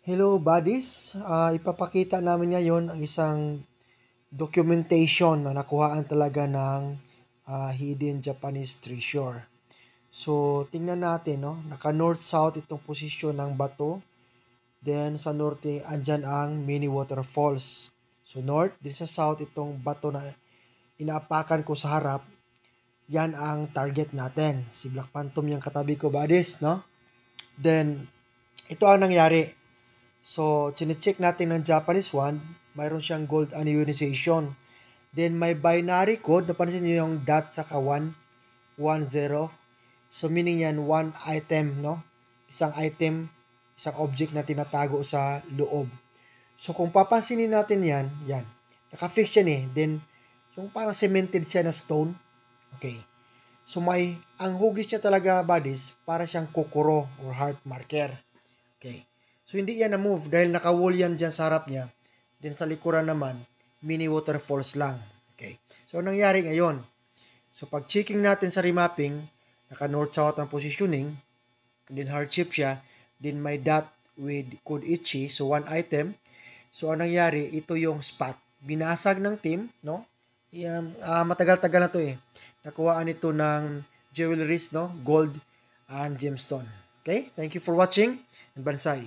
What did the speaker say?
Hello buddies, ipapakita namin ngayon ang isang documentation na nakuhaan talaga ng hidden Japanese treasure. So tingnan natin, no? Naka north-south itong posisyon ng bato. Then sa norte andyan ang mini waterfalls. So north, din sa south itong bato na inaapakan ko sa harap. Yan ang target natin. Si Black Phantom yung katabi ko buddies, no? Then ito ang nangyari. So, chinecheck natin ng Japanese one, mayroon siyang gold ionization. Then, may binary code. Napansin nyo yung dot saka 1, 1, 0. So, meaning yan, one item, no? Isang item, isang object na tinatago sa loob. So, kung papansinin natin yan, yan. Naka-fix yan eh. Then, yung parang cemented siya na stone. Okay. So, ang hugis niya talaga, buddies, para siyang kukuro or heart marker. Okay. So, hindi yan na-move dahil naka-wall yan dyan sa harap niya. Then, sa likuran naman, mini waterfalls lang. Okay. So, anong nangyari ngayon? So, pag checking natin sa remapping, naka-north-south ang positioning, then hardship siya, then may dot with code ichi, so one item. So, anong nangyari? Ito yung spot. Binasag ng team, no? Yan, matagal-tagal na to eh. Nakuhaan ito ng jewelries, no? Gold and gemstone. Okay? Thank you for watching and Bansai.